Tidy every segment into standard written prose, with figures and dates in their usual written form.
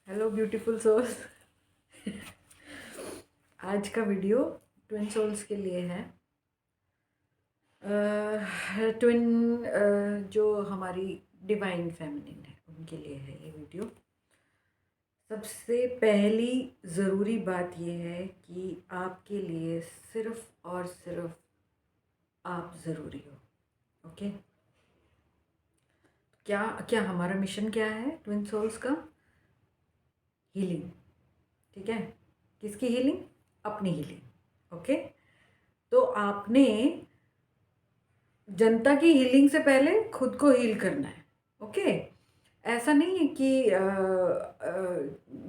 Hello beautiful souls. आज का video twin souls के लिए है। ट्विन जो हमारी डिवाइन फेमिनिन है उनके लिए है ये वीडियो। सबसे पहली ज़रूरी बात ये है कि आपके लिए सिर्फ और सिर्फ आप ज़रूरी हो। ओके, क्या क्या हमारा मिशन क्या है ट्विन सोल्स का? हीलिंग। ठीक है, किसकी हीलिंग? अपनी हीलिंग। ओके, तो आपने जनता की हीलिंग से पहले खुद को हील करना है। ओके, ऐसा नहीं है कि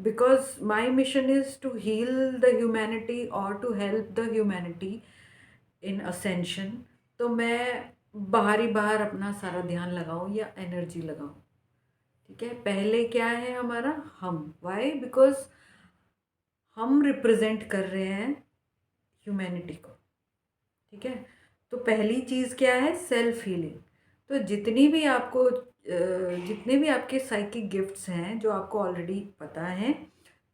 because my mission is to heal the humanity और to help the humanity in ascension, तो मैं बाहर अपना सारा ध्यान लगाऊं या एनर्जी लगाऊं। ठीक है, पहले क्या है हमारा? हम। वाई? बिकॉज हम रिप्रेजेंट कर रहे हैं ह्यूमैनिटी को। ठीक है, तो पहली चीज़ क्या है? Self healing. तो जितने भी आपके साइकिक गिफ्ट्स हैं जो आपको ऑलरेडी पता हैं,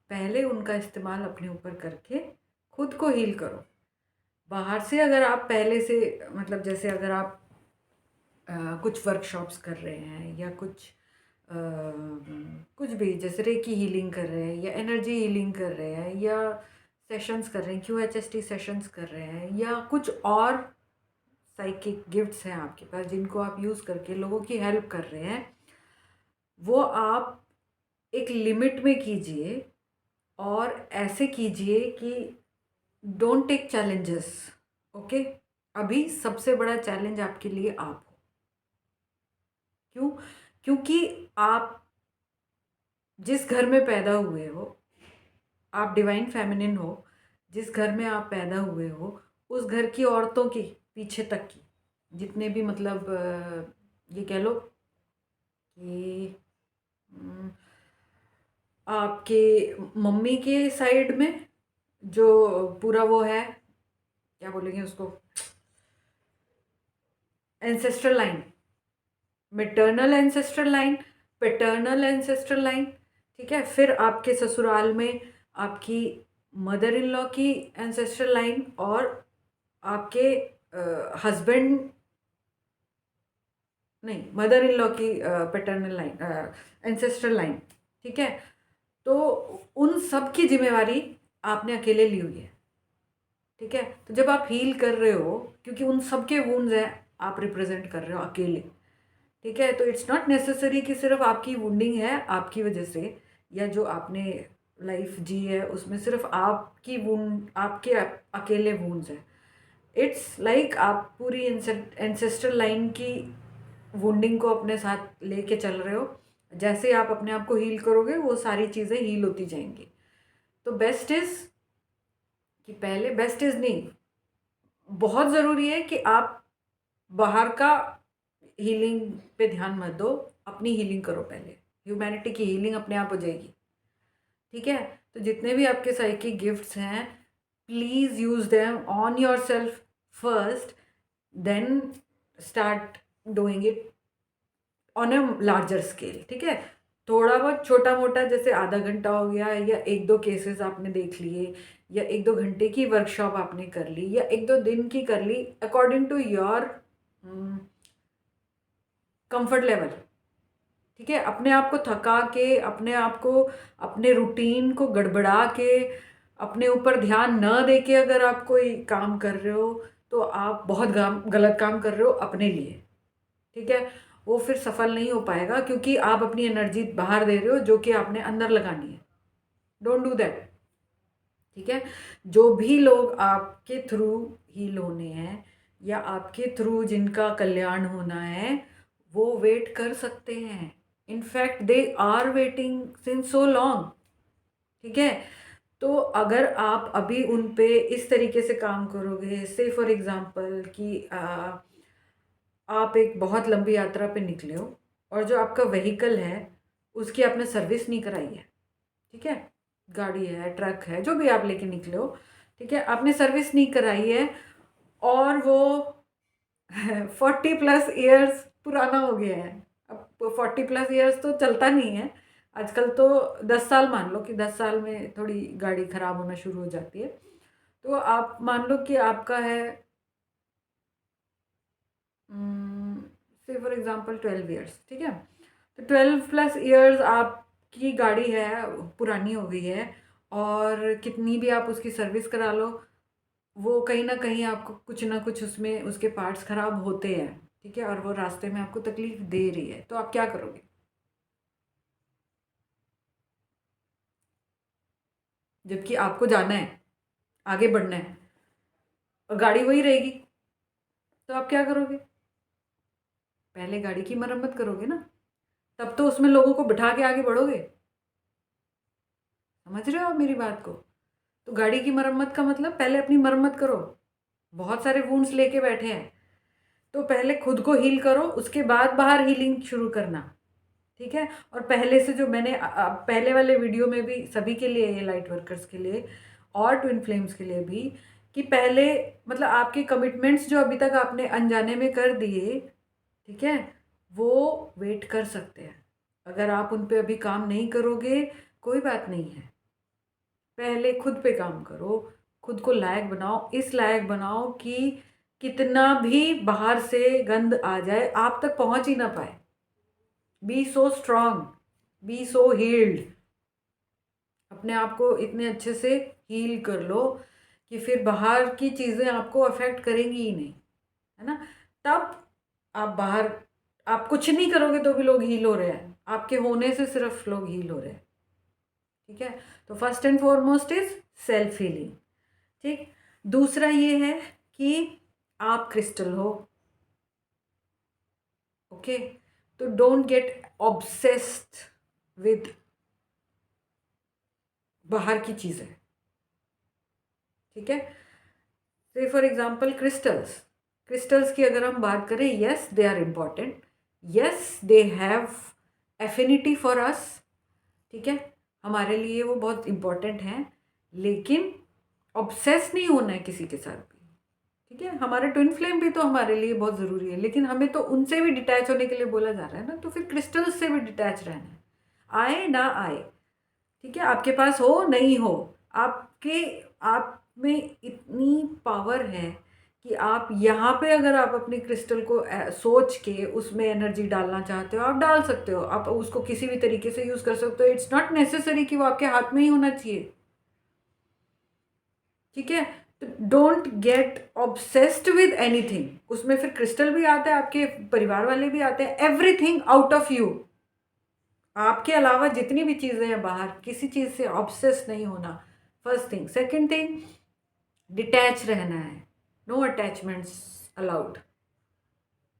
पहले उनका इस्तेमाल अपने ऊपर करके खुद को हील करो। बाहर से अगर आप पहले से मतलब जैसे अगर आप कुछ वर्कशॉप्स कर रहे हैं या कुछ भी जैसे रेकी हीलिंग कर रहे हैं या एनर्जी हीलिंग कर रहे हैं या सेशंस कर रहे हैं, QHST सेशंस कर रहे हैं या कुछ और साइकिक गिफ्ट्स हैं आपके पास जिनको आप यूज़ करके लोगों की हेल्प कर रहे हैं, वो आप एक लिमिट में कीजिए और ऐसे कीजिए कि डोंट टेक चैलेंजेस। ओके, अभी सबसे बड़ा चैलेंज आपके लिए आप हो। क्यों? क्योंकि आप जिस घर में पैदा हुए हो, आप डिवाइन फेमिनिन हो, जिस घर में आप पैदा हुए हो, उस घर की औरतों की पीछे तक की जितने भी मतलब ये कह लो कि आपके मम्मी के साइड में जो पूरा वो है, क्या बोलेंगे उसको, ancestral line, maternal ancestral line, paternal ancestral line. ठीक है, फिर आपके ससुराल में आपकी मदर इन लॉ की एंसेस्ट्रल लाइन और आपके हस्बैंड, नहीं, मदर इन लॉ की पैटर्नल लाइन, एंसेस्ट्रल लाइन। ठीक है, तो उन सब की जिम्मेवारी आपने अकेले ली हुई है। ठीक है, तो जब आप हील कर रहे हो, क्योंकि उन सब के वुंड्स हैं, आप रिप्रेजेंट कर रहे हो अकेले। ठीक है, तो इट्स नॉट नेसेसरी कि सिर्फ आपकी वुंडिंग है आपकी वजह से, या जो आपने लाइफ जी है उसमें सिर्फ आपकी वुंड, आपके अकेले वुंड्स हैं। इट्स लाइक आप पूरी एंसेस्ट्रल लाइन की वुंडिंग को अपने साथ लेके चल रहे हो। जैसे आप अपने आप को हील करोगे वो सारी चीज़ें हील होती जाएंगी। तो बेस्ट इज़ कि पहले, बेस्ट इज़ नहीं, बहुत ज़रूरी है कि आप बाहर का हीलिंग पे ध्यान मत दो, अपनी हीलिंग करो पहले। ह्यूमैनिटी की हीलिंग अपने आप हो जाएगी। ठीक है, तो जितने भी आपके साइकिक गिफ्ट्स हैं, please use them on yourself first, then start doing it on a larger scale. ठीक है, थोड़ा बहुत छोटा मोटा जैसे आधा घंटा हो गया या एक दो केसेस आपने देख लिए या एक दो घंटे की वर्कशॉप आपने कर ली या एक दो दिन की कर ली, according to your comfort level. ठीक है, अपने आप को थका के, अपने आप को, अपने रूटीन को गड़बड़ा के, अपने ऊपर ध्यान न दे के अगर आप कोई काम कर रहे हो तो आप बहुत गलत काम कर रहे हो अपने लिए। ठीक है, वो फिर सफल नहीं हो पाएगा क्योंकि आप अपनी एनर्जी बाहर दे रहे हो जो कि आपने अंदर लगानी है। Don't do that. ठीक है, जो भी लोग आपके थ्रू हील होने हैं या आपके थ्रू जिनका कल्याण होना है, वो वेट कर सकते हैं। In fact they are waiting since so long. ठीक है, तो अगर आप अभी उन पे इस तरीके से काम करोगे, से फॉर एग्जांपल कि आप एक बहुत लंबी यात्रा पे निकले हो और जो आपका व्हीकल है उसकी आपने सर्विस नहीं कराई है। ठीक है, गाड़ी है, ट्रक है, जो भी आप लेके निकले हो, ठीक है, आपने सर्विस नहीं कराई है और वो 40+ ईयर्स पुराना हो गया है। अब 40+ ईयर्स तो चलता नहीं है, आजकल तो 10 साल मान लो कि 10 साल में थोड़ी गाड़ी ख़राब होना शुरू हो जाती है। तो आप मान लो कि आपका है से फॉर एग्ज़ाम्पल 12 ईयर्स, ठीक है? तो 12+ ईयर्स आपकी गाड़ी है, पुरानी हो गई है और कितनी भी आप उसकी सर्विस करा लो, वो कहीं न कहीं आपको कुछ ना कुछ उसमें उसके पार्ट्स ख़राब होते हैं, ठीक है? और वो रास्ते में आपको तकलीफ़ दे रही है, तो आप क्या करोगे? जबकि आपको जाना है, आगे बढ़ना है और गाड़ी वही रहेगी, तो आप क्या करोगे? पहले गाड़ी की मरम्मत करोगे ना, तब तो उसमें लोगों को बिठा के आगे बढ़ोगे। समझ रहे हो आप मेरी बात को? तो गाड़ी की मरम्मत का मतलब पहले अपनी मरम्मत करो। बहुत सारे वुंड्स लेके बैठे हैं, तो पहले खुद को हील करो, उसके बाद बाहर हीलिंग शुरू करना, ठीक है? और पहले से जो मैंने पहले वाले वीडियो में भी सभी के लिए, ये लाइट वर्कर्स के लिए और ट्विन फ्लेम्स के लिए भी, कि पहले मतलब आपके कमिटमेंट्स जो अभी तक आपने अनजाने में कर दिए, ठीक है, वो वेट कर सकते हैं। अगर आप उन पे अभी काम नहीं करोगे, कोई बात नहीं है। पहले खुद पे काम करो, खुद को लायक बनाओ, इस लायक बनाओ कि कितना भी बाहर से गंद आ जाए, आप तक पहुंच ही ना पाए। बी सो स्ट्रांग, बी सो हील्ड। अपने आप को इतने अच्छे से हील कर लो कि फिर बाहर की चीज़ें आपको अफेक्ट करेंगी ही नहीं, है ना? तब आप बाहर, आप कुछ नहीं करोगे तो भी लोग हील हो रहे हैं, आपके होने से सिर्फ लोग हील हो रहे हैं, ठीक है? तो first and foremost is self healing, ठीक। दूसरा ये है कि आप क्रिस्टल हो, ओके? तो डोंट गेट ऑब्सेस्ड विद बाहर की चीज़ें, ठीक है? से फॉर एग्जांपल क्रिस्टल्स, क्रिस्टल्स की अगर हम बात करें, yes they are important, yes they have affinity for us, ठीक है? हमारे लिए वो बहुत इम्पॉर्टेंट हैं, लेकिन ऑब्सेस नहीं होना है किसी के साथ भी, ठीक है? हमारे ट्विन फ्लेम भी तो हमारे लिए बहुत ज़रूरी है, लेकिन हमें तो उनसे भी डिटैच होने के लिए बोला जा रहा है ना, तो फिर क्रिस्टल्स से भी डिटैच रहना है, आए ना आए, ठीक है? आपके पास हो नहीं हो, आपके आप में इतनी पावर है कि आप यहाँ पे अगर आप अपने क्रिस्टल को सोच के उसमें एनर्जी डालना चाहते हो, आप डाल सकते हो, आप उसको किसी भी तरीके से यूज़ कर सकते हो। इट्स नॉट नेसेसरी कि वो आपके हाथ में ही होना चाहिए, ठीक है? तो don't get obsessed with anything. उसमें फिर क्रिस्टल भी आता है, आपके परिवार वाले भी आते हैं, एवरीथिंग आउट ऑफ यू। आपके अलावा जितनी भी चीज़ें हैं बाहर, किसी चीज़ से ऑब्सेस नहीं होना, first thing. Second thing, detach रहना है, नो अटैचमेंट्स अलाउड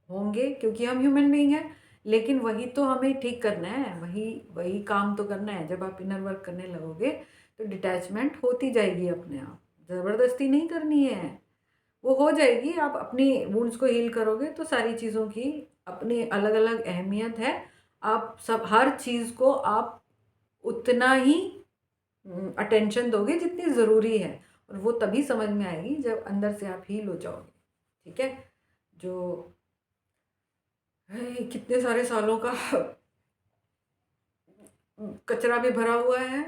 होंगे, क्योंकि हम ह्यूमन बीइंग हैं, लेकिन वही तो हमें ठीक करना है, वही वही काम तो करना है। जब आप इनर वर्क करने लगोगे तो डिटैचमेंट होती जाएगी अपने आप, ज़बरदस्ती नहीं करनी है, वो हो जाएगी। आप अपनी वुंड्स को हील करोगे तो सारी चीज़ों की अपनी अलग अलग अहमियत है। आप सब हर चीज़ को आप उतना ही अटेंशन दोगे जितनी ज़रूरी है, और वो तभी समझ में आएगी जब अंदर से आप हील हो जाओगे, ठीक है? जो है कितने सारे सालों का कचरा भी भरा हुआ है,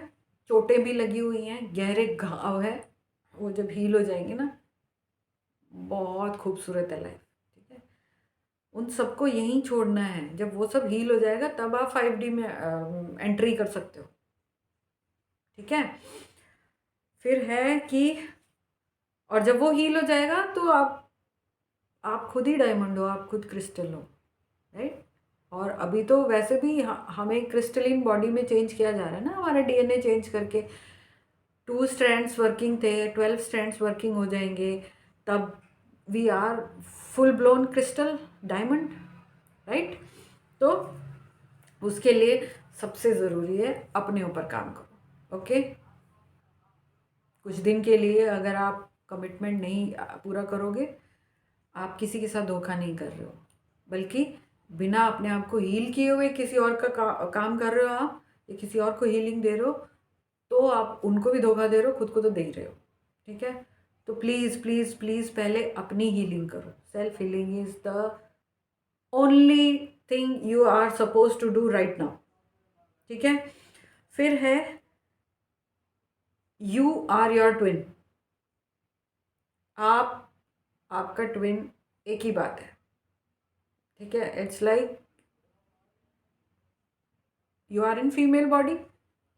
चोटें भी लगी हुई हैं, गहरे घाव है, वो जब हील हो जाएंगे ना, बहुत खूबसूरत है लाइफ, ठीक है? उन सबको यहीं छोड़ना है। जब वो सब हील हो जाएगा तब आप 5D में एंट्री कर सकते हो, ठीक है? फिर है कि, और जब वो हील हो जाएगा तो आप खुद ही डायमंड हो, आप खुद क्रिस्टल हो, राइट? और अभी तो वैसे भी हमें क्रिस्टलिन बॉडी में चेंज किया जा रहा है ना, हमारा डीएनए चेंज करके 2 स्ट्रैंड्स वर्किंग थे, 12 स्ट्रैंड्स वर्किंग हो जाएंगे, तब we are full blown crystal diamond, right? तो उसके लिए सबसे ज़रूरी है अपने ऊपर काम करो, ओके? कुछ दिन के लिए अगर आप कमिटमेंट नहीं पूरा करोगे, आप किसी के साथ धोखा नहीं कर रहे हो, बल्कि बिना अपने आप को हील किए हुए किसी और का काम कर रहे हो आप, या किसी और को हीलिंग दे रहे हो, तो आप उनको भी धोखा दे रहे हो, खुद को तो दे ही रहे हो, ठीक है? तो प्लीज़ प्लीज़ प्लीज़ पहले अपनी हीलिंग करो। Self healing is the only thing you are suppose to do right now, ठीक है? फिर है यू आर योर ट्विन। आपका ट्विन एक ही बात है, ठीक है। It's like you are in female body,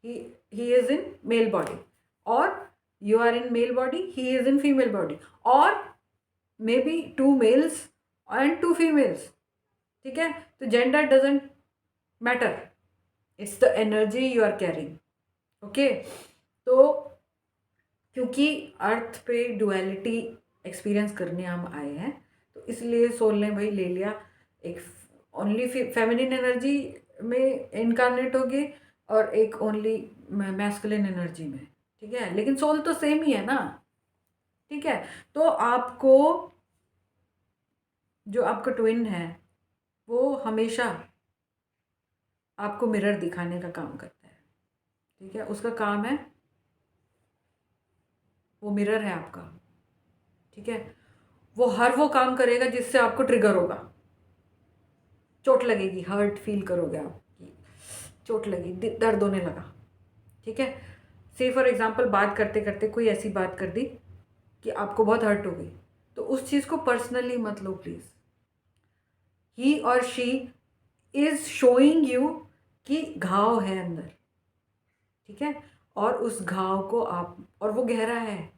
he is in male body, or you are in male body, he is in female body, or maybe two males and two females, ठीक है। तो gender doesn't matter, it's the energy you are carrying, okay. तो क्योंकि अर्थ पे duality experience करने हम आए हैं, तो इसलिए सोल ने भाई ले लिया एक ओनली फेमिनिन एनर्जी में इनकारनेट होगी और एक ओनली मैस्कुलिन एनर्जी में, ठीक है। लेकिन सोल तो सेम ही है ना, ठीक है। तो आपको जो आपका ट्विन है वो हमेशा आपको मिरर दिखाने का काम करता है, ठीक है। उसका काम है, वो मिरर है आपका, ठीक है। वो काम करेगा जिससे आपको ट्रिगर होगा, चोट लगेगी, हर्ट फील करोगे आप, चोट लगी, दर्द होने लगा, ठीक है। से फॉर एग्जांपल बात करते करते कोई ऐसी बात कर दी कि आपको बहुत हर्ट हो गई, तो उस चीज़ को पर्सनली मत लो प्लीज़। ही और शी इज़ शोइंग यू कि घाव है अंदर, ठीक है। और उस घाव को आप, और वो गहरा है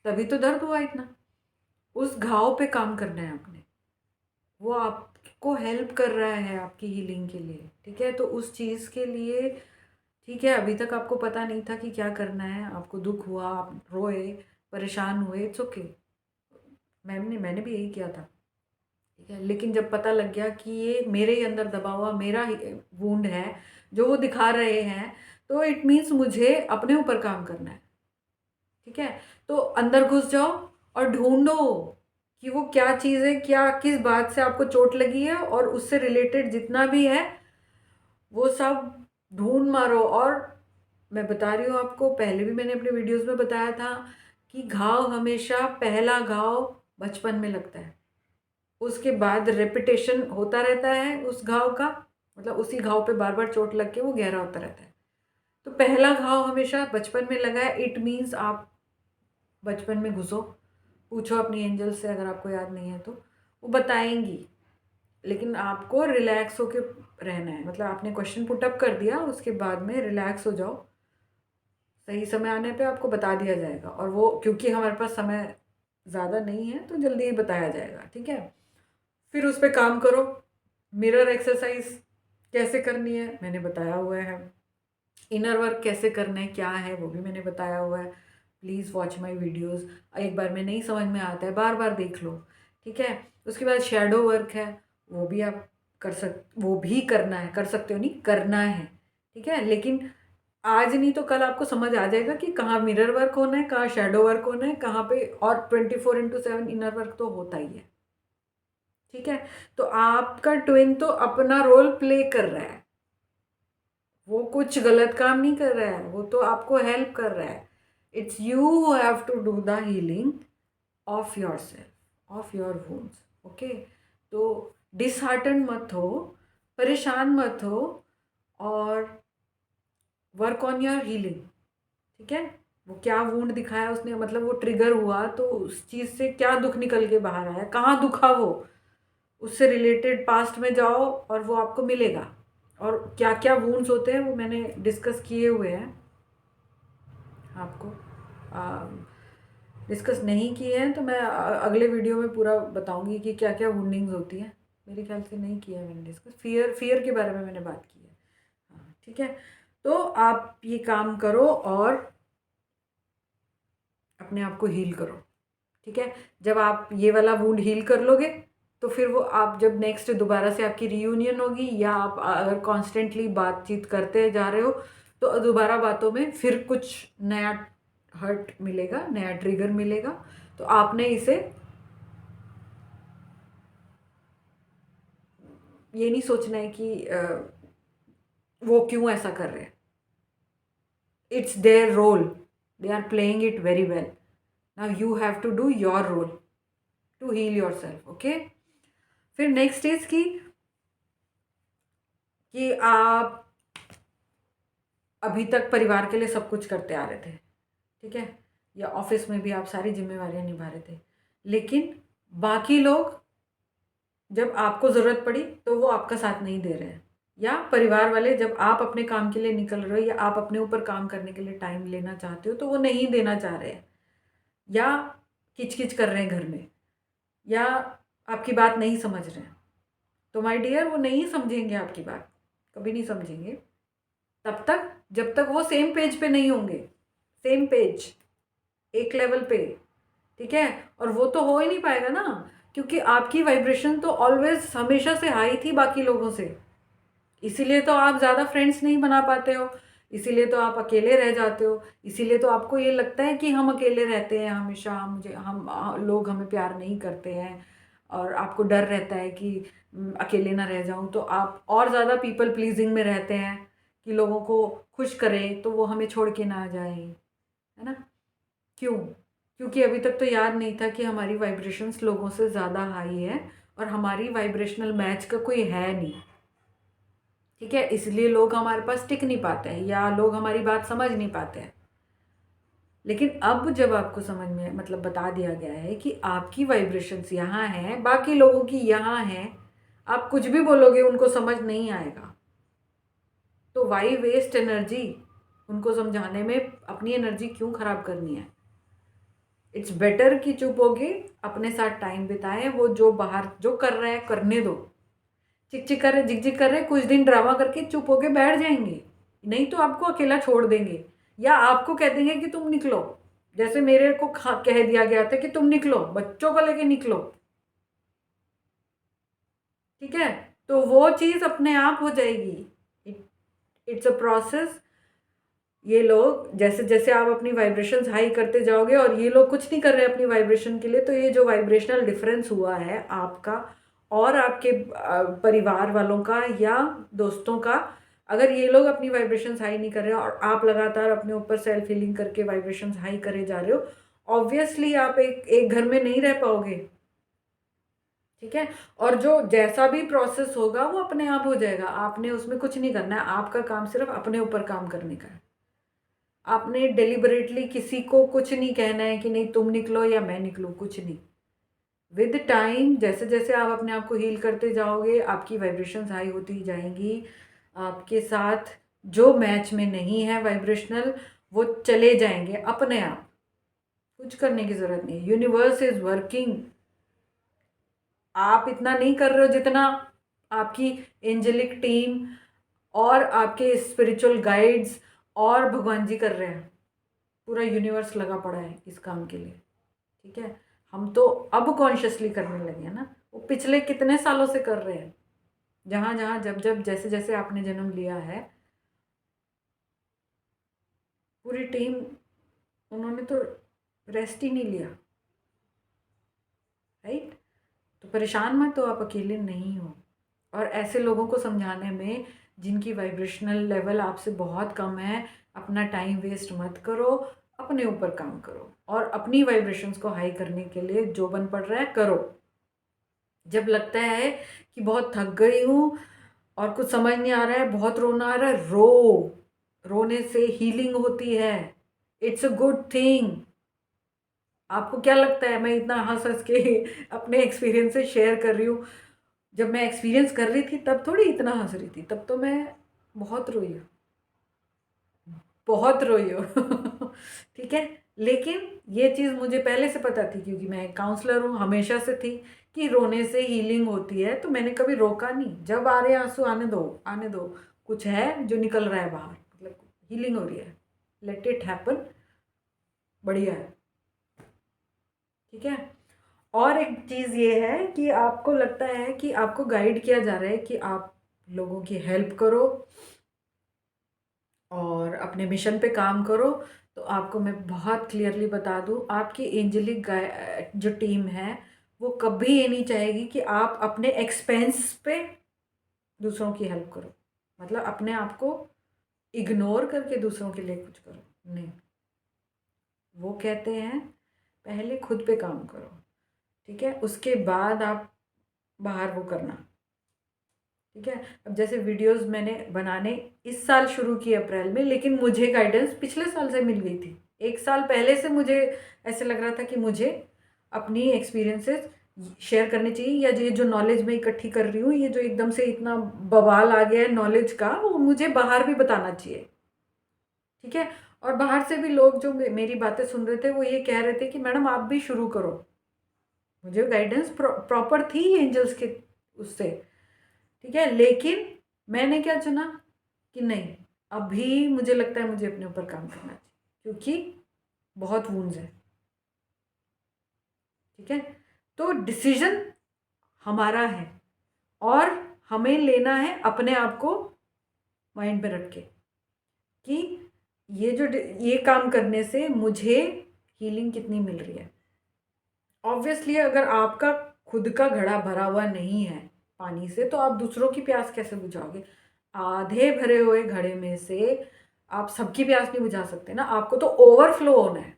तभी तो दर्द हुआ इतना, उस घाव पे काम करना है आपने। वो आपको हेल्प कर रहा है आपकी हीलिंग के लिए, ठीक है। तो उस चीज़ के लिए, ठीक है, अभी तक आपको पता नहीं था कि क्या करना है, आपको दुख हुआ, आप रोए, परेशान हुए, इट्स ओके। मैंने भी यही किया था, ठीक है। लेकिन जब पता लग गया कि ये मेरे ही अंदर दबा हुआ मेरा ही वुंड है जो वो दिखा रहे हैं, तो इट मीन्स मुझे अपने ऊपर काम करना है, ठीक है। तो अंदर घुस जाओ और ढूंढो कि वो क्या चीज़ है, क्या किस बात से आपको चोट लगी है, और उससे रिलेटेड जितना भी है वो सब ढूंढ मारो। और मैं बता रही हूँ आपको, पहले भी मैंने अपने वीडियोस में बताया था कि घाव हमेशा, पहला घाव बचपन में लगता है, उसके बाद रेपिटेशन होता रहता है उस घाव का, मतलब उसी घाव पे बार बार चोट लग के वो गहरा होता रहता है। तो पहला घाव हमेशा बचपन में लगा है, इट मीन्स आप बचपन में घुसो, पूछो अपनी एंजल से, अगर आपको याद नहीं है तो वो बताएंगी। लेकिन आपको रिलैक्स होके रहना है, मतलब आपने क्वेश्चन पुटअप कर दिया, उसके बाद में रिलैक्स हो जाओ, सही समय आने पे आपको बता दिया जाएगा। और वो क्योंकि हमारे पास समय ज़्यादा नहीं है तो जल्दी ही बताया जाएगा, ठीक है। फिर उस पर काम करो। मिरर एक्सरसाइज कैसे करनी है मैंने बताया हुआ है, इनर वर्क कैसे करना है क्या है वो भी मैंने बताया हुआ है। प्लीज़ वॉच माय वीडियोस, एक बार में नहीं समझ में आता है बार बार देख लो, ठीक है। उसके बाद शेडो वर्क है, वो भी आप वो भी करना है, कर सकते हो, नहीं करना है, ठीक है। लेकिन आज नहीं तो कल आपको समझ आ जाएगा कि कहाँ मिरर वर्क होना है, कहाँ शेडो वर्क होना है, कहाँ पे, और 24/7 इनर वर्क तो होता ही है, ठीक है। तो आपका ट्विन तो अपना रोल प्ले कर रहा है, वो कुछ गलत काम नहीं कर रहा है, वो तो आपको हेल्प कर रहा है। It's you who have to do the healing of yourself, of your wounds, okay. तो डिसहार्टन मत हो, परेशान मत हो, और वर्क ऑन योर हीलिंग, ठीक है। वो क्या वुंड दिखाया उसने, मतलब वो ट्रिगर हुआ तो उस चीज़ से क्या दुख निकल के बाहर आया, कहाँ दुखा वो, उससे रिलेटेड पास्ट में जाओ और वो आपको मिलेगा। और क्या क्या वुंड्स होते हैं वो मैंने डिस्कस किए हुए हैं, आपको डिस्कस नहीं किए हैं तो मैं अगले वीडियो में पूरा बताऊंगी कि क्या क्या वुंडिंग्स होती हैं। मेरे ख्याल से नहीं किया है मैंने डिस्कस, फियर के बारे में मैंने बात की है, हाँ, ठीक है। तो आप ये काम करो और अपने आप को हील करो, ठीक है। जब आप ये वाला वुंड हील कर लोगे तो फिर वो आप जब नेक्स्ट दोबारा से आपकी रीयूनियन होगी, या आप अगर कॉन्स्टेंटली बातचीत करते जा रहे हो तो दोबारा बातों में फिर कुछ नया हर्ट मिलेगा, नया ट्रिगर मिलेगा। तो आपने इसे ये नहीं सोचना है कि वो क्यों ऐसा कर रहे हैं, it's their role, they are playing it very well, now you have to do your role to heal yourself, okay. फिर नेक्स्ट इज कि आप अभी तक परिवार के लिए सब कुछ करते आ रहे थे, ठीक है, या ऑफिस में भी आप सारी जिम्मेवारियां निभा रहे थे, लेकिन बाकी लोग जब आपको ज़रूरत पड़ी तो वो आपका साथ नहीं दे रहे हैं, या परिवार वाले जब आप अपने काम के लिए निकल रहे हो या आप अपने ऊपर काम करने के लिए टाइम लेना चाहते हो तो वो नहीं देना चाह रहे हैं, या किच-किच कर रहे हैं घर में, या आपकी बात नहीं समझ रहे हैं। तो माय डियर, वो नहीं समझेंगे आपकी बात, कभी नहीं समझेंगे तब तक जब तक वो सेम पेज पे नहीं होंगे, सेम पेज, एक लेवल पे, ठीक है। और वो तो हो ही नहीं पाएगा ना, क्योंकि आपकी वाइब्रेशन तो ऑलवेज हमेशा से हाई थी बाकी लोगों से, इसीलिए तो आप ज़्यादा फ्रेंड्स नहीं बना पाते हो, इसीलिए तो आप अकेले रह जाते हो, इसीलिए तो आपको ये लगता है कि हम अकेले रहते हैं हमेशा, लोग हमें प्यार नहीं करते हैं, और आपको डर रहता है कि अकेले ना रह जाऊं, तो आप और ज़्यादा पीपल प्लीजिंग में रहते हैं कि लोगों को खुश करें तो वो हमें छोड़ के ना जाएं, है ना। क्यों? क्योंकि अभी तक तो याद नहीं था कि हमारी वाइब्रेशंस लोगों से ज़्यादा हाई है और हमारी वाइब्रेशनल मैच का कोई है नहीं, ठीक है, इसलिए लोग हमारे पास टिक नहीं पाते हैं या लोग हमारी बात समझ नहीं पाते हैं। लेकिन अब जब आपको समझ में मतलब बता दिया गया है कि आपकी वाइब्रेशंस यहाँ हैं, बाकी लोगों की यहाँ हैं, आप कुछ भी बोलोगे उनको समझ नहीं आएगा, तो वाई वेस्ट एनर्जी, उनको समझाने में अपनी एनर्जी क्यों खराब करनी है। इट्स बेटर कि चुप होके अपने साथ टाइम बिताएं, वो जो बाहर जो कर रहा है करने दो, चिक चिक कर रहे झिक झिक कर रहे, कुछ दिन ड्रामा करके चुप होके बैठ जाएंगे, नहीं तो आपको अकेला छोड़ देंगे, या आपको कह देंगे कि तुम निकलो, जैसे मेरे को कह दिया गया था कि तुम निकलो, बच्चों को लेके निकलो, ठीक है। तो वो चीज़ अपने आप हो जाएगी, इट्स अ प्रोसेस। ये लोग जैसे जैसे आप अपनी वाइब्रेशंस हाई करते जाओगे, और ये लोग कुछ नहीं कर रहे अपनी वाइब्रेशन के लिए, तो ये जो वाइब्रेशनल डिफरेंस हुआ है आपका और आपके परिवार वालों का या दोस्तों का, अगर ये लोग अपनी वाइब्रेशंस हाई नहीं कर रहे हो और आप लगातार अपने ऊपर सेल्फ हीलिंग करके वाइब्रेशंस हाई करे जा रहे हो, ऑब्वियसली आप एक एक घर में नहीं रह पाओगे, ठीक है। और जो जैसा भी प्रोसेस होगा वो अपने आप हो जाएगा, आपने उसमें कुछ नहीं करना है, आपका काम सिर्फ अपने ऊपर काम करने का है। आपने डेलिबरेटली किसी को कुछ नहीं कहना है कि नहीं तुम निकलो या मैं निकलूँ, कुछ नहीं। विद टाइम जैसे जैसे आप अपने आप को हील करते जाओगे, आपकी वाइब्रेशंस हाई होती जाएंगी, आपके साथ जो मैच में नहीं है वाइब्रेशनल, वो चले जाएंगे अपने आप, कुछ करने की ज़रूरत नहीं। यूनिवर्स इज़ वर्किंग, आप इतना नहीं कर रहे हो जितना आपकी एंजेलिक टीम और आपके स्पिरिचुअल गाइड्स और भगवान जी कर रहे हैं, पूरा यूनिवर्स लगा पड़ा है इस काम के लिए, ठीक है। हम तो अब कॉन्शियसली करने लगे हैं ना, वो पिछले कितने सालों से कर रहे हैं, जहाँ जहाँ जब जब जैसे जैसे आपने जन्म लिया है, पूरी टीम, उन्होंने तो रेस्ट ही नहीं लिया, राइट। तो परेशान मत हो, आप अकेले नहीं हो। और ऐसे लोगों को समझाने में जिनकी वाइब्रेशनल लेवल आपसे बहुत कम है, अपना टाइम वेस्ट मत करो, अपने ऊपर काम करो और अपनी वाइब्रेशंस को हाई करने के लिए जो बन पड़ रहा है करो। जब लगता है कि बहुत थक गई हूँ और कुछ समझ नहीं आ रहा है, बहुत रोना आ रहा है, रोने से हीलिंग होती है, इट्स अ गुड थिंग। आपको क्या लगता है मैं इतना हंस हंस के अपने एक्सपीरियंस से शेयर कर रही हूँ, जब मैं एक्सपीरियंस कर रही थी तब थोड़ी इतना हंस रही थी, तब तो मैं बहुत रोई हूँ, बहुत रोई हो ठीक है। लेकिन ये चीज़ मुझे पहले से पता थी, क्योंकि मैं एक काउंसलर हूँ, हमेशा से थी कि रोने से हीलिंग होती है, तो मैंने कभी रोका नहीं, जब आ रहे आंसू आने दो, आने दो, कुछ है जो निकल रहा है बाहर, मतलब हीलिंग हो रही है, लेट इट हैपन, बढ़िया है, ठीक है। और एक चीज़ ये है कि आपको लगता है कि आपको गाइड किया जा रहा है कि आप लोगों की हेल्प करो और अपने मिशन पे काम करो, तो आपको मैं बहुत क्लियरली बता दूं, आपकी एंजेलिक जो टीम है वो कभी ये नहीं चाहेगी कि आप अपने एक्सपेंस पे दूसरों की हेल्प करो, मतलब अपने आप को इग्नोर करके दूसरों के लिए कुछ करो, नहीं। वो कहते हैं पहले खुद पे काम करो, ठीक है, उसके बाद आप बाहर वो करना, ठीक है। अब जैसे वीडियोस मैंने बनाने इस साल शुरू किए अप्रैल में, लेकिन मुझे गाइडेंस पिछले साल से मिल गई थी। 1 साल पहले से मुझे ऐसे लग रहा था कि मुझे अपनी एक्सपीरियंसेस शेयर करनी चाहिए, या ये जो नॉलेज मैं इकट्ठी कर रही हूँ, ये जो एकदम से इतना बवाल आ गया है नॉलेज का, वो मुझे बाहर भी बताना चाहिए। ठीक है। और बाहर से भी लोग जो मेरी बातें सुन रहे थे वो ये कह रहे थे कि मैडम आप भी शुरू करो। मुझे गाइडेंस प्रॉपर थी एंजल्स के उससे। ठीक है। लेकिन मैंने क्या चुना कि नहीं, अभी मुझे लगता है मुझे अपने ऊपर काम करना चाहिए, क्योंकि बहुत वूंड्स है। ठीक है। तो डिसीजन हमारा है, और हमें लेना है अपने आप को माइंड में रख के कि ये काम करने से मुझे हीलिंग कितनी मिल रही है। ऑब्वियसली अगर आपका खुद का घड़ा भरा हुआ नहीं है पानी से, तो आप दूसरों की प्यास कैसे बुझाओगे? आधे भरे हुए घड़े में से आप सबकी प्यास नहीं बुझा सकते ना, आपको तो ओवरफ्लो होना है।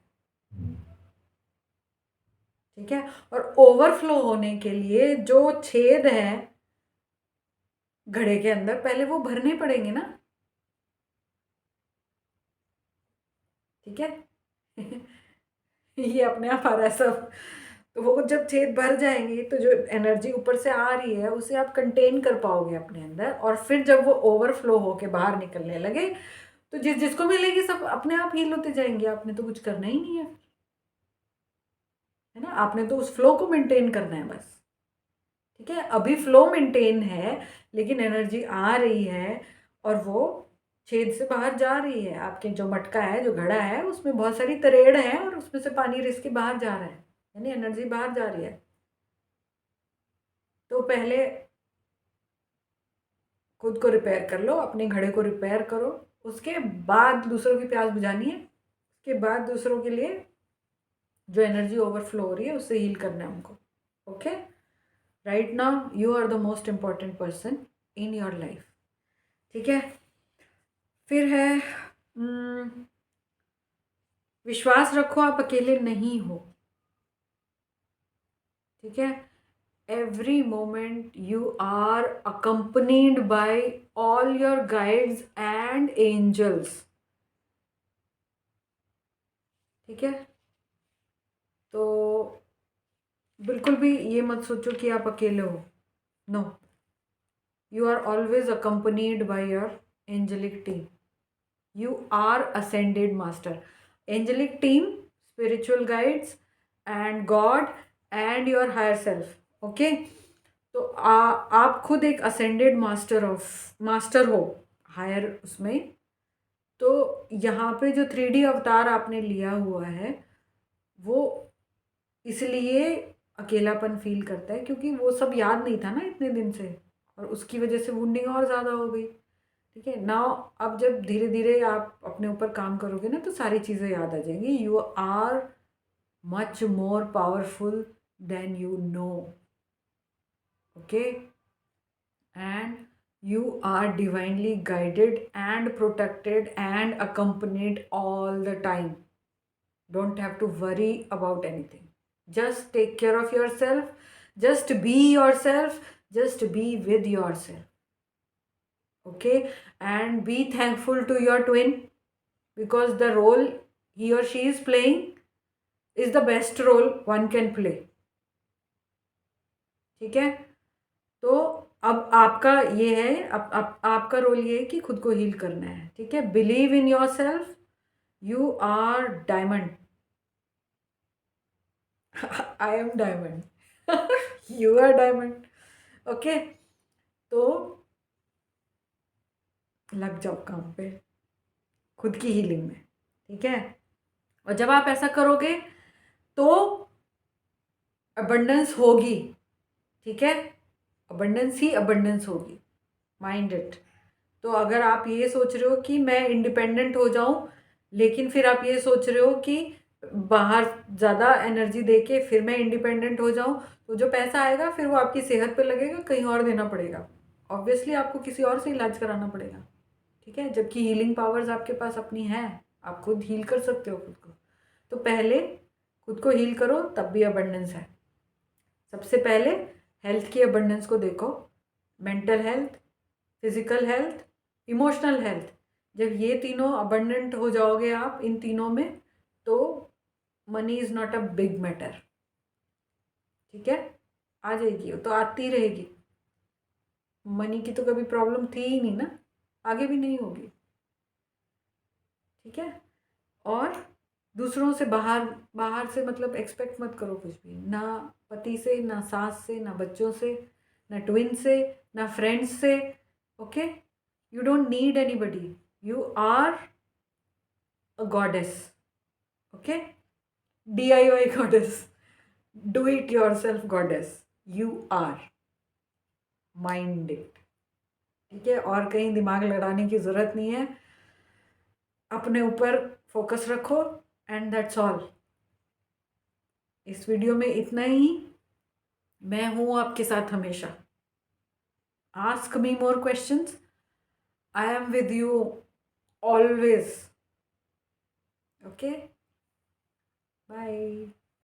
ठीक है। और ओवरफ्लो होने के लिए जो छेद है घड़े के अंदर, पहले वो भरने पड़ेंगे ना। ठीक है। ये अपने आप आ रहा है सब। तो वो जब छेद भर जाएंगे तो जो एनर्जी ऊपर से आ रही है उसे आप कंटेन कर पाओगे अपने अंदर, और फिर जब वो ओवरफ्लो होके बाहर निकलने लगे तो जिसको मिलेगी सब अपने आप हील होते जाएंगे। आपने तो कुछ करना ही नहीं है ना, आपने तो उस फ्लो को मेंटेन करना है बस। ठीक है। अभी फ्लो मेंटेन है, लेकिन एनर्जी आ रही है और वो छेद से बाहर जा रही है। आपके जो मटका है, जो घड़ा है, उसमें बहुत सारी तरेड़ है और उसमें से पानी रिस के बाहर जा रहा है, यानी एनर्जी बाहर जा रही है। तो पहले खुद को रिपेयर कर लो, अपने घड़े को रिपेयर करो, उसके बाद दूसरों की प्यास बुझानी है। उसके बाद दूसरों के लिए जो एनर्जी ओवरफ्लो हो रही है उससे हील करना है हमको। Okay. Right now you are the most important person in your life. ठीक है। फिर है विश्वास रखो, आप अकेले नहीं हो। ठीक है। every moment you are accompanied by all your guides and angels। ठीक है। तो बिल्कुल भी ये मत सोचो कि आप अकेले हो। No, you are always accompanied by your angelic team। you are ascended master, angelic team, spiritual guides and god and your higher self। okay। तो आप खुद एक असेंडेड मास्टर हो हायर उसमें। तो यहाँ पे जो 3D अवतार आपने लिया हुआ है वो इसलिए अकेलापन फील करता है क्योंकि वो सब याद नहीं था ना इतने दिन से, और उसकी वजह से वुंडिंग और ज़्यादा हो गई। ठीक है। नाउ अब जब धीरे धीरे आप अपने ऊपर काम करोगे ना तो सारी चीज़ें याद आ जाएंगी। You are much more powerful than you know. Okay. and you are divinely guided and protected and accompanied all the time। don't have to worry about anything, just take care of yourself, just be yourself, just be with yourself। okay। and be thankful to your twin, because the role he or she is playing is the best role one can play। ठीक है। तो अब आपका ये है, आपका role ये है कि खुद को हील करना है। ठीक है। Believe in yourself, you are diamond. I am diamond. You are diamond. Okay. तो लग जाओ काम पे खुद की हीलिंग में। ठीक है। और जब आप ऐसा करोगे तो अबंडेंस होगी। ठीक है। अबंडेंस ही अबंडेंस होगी, माइंड इट। तो अगर आप ये सोच रहे हो कि मैं इंडिपेंडेंट हो जाऊं, लेकिन फिर आप ये सोच रहे हो कि बाहर ज़्यादा एनर्जी दे के फिर मैं इंडिपेंडेंट हो जाऊं, तो जो पैसा आएगा फिर वो आपकी सेहत पे लगेगा, कहीं और देना पड़ेगा। ऑब्वियसली आपको किसी और से इलाज कराना पड़ेगा। ठीक है। जबकि हीलिंग पावर्स आपके पास अपनी हैं, आप खुद हील कर सकते हो खुद को। तो पहले खुद को हील करो, तब भी अबंडेंस है। सबसे पहले हेल्थ की अबंडेंस को देखो, mental health, physical health, emotional health. जब ये तीनों अबंडेंट हो जाओगे आप इन तीनों में, तो money is not a big matter. ठीक है, आ जाएगी, वो तो आती रहेगी। मनी की तो कभी प्रॉब्लम थी ही नहीं ना, आगे भी नहीं होगी। ठीक है, और दूसरों से बाहर बाहर से मतलब एक्सपेक्ट मत करो कुछ भी, ना पति से, ना सास से, ना बच्चों से, ना ट्विन से, ना फ्रेंड्स से। Okay, you don't need anybody, you are a goddess. Okay, DIY goddess, do it yourself goddess, you are mind it. ठीक है, और कहीं दिमाग लड़ाने की ज़रूरत नहीं है, अपने ऊपर फोकस रखो, एंड दैट्स ऑल। इस वीडियो में इतना ही। मैं हूँ आपके साथ हमेशा। Ask me more questions, I am with you always. Okay, bye.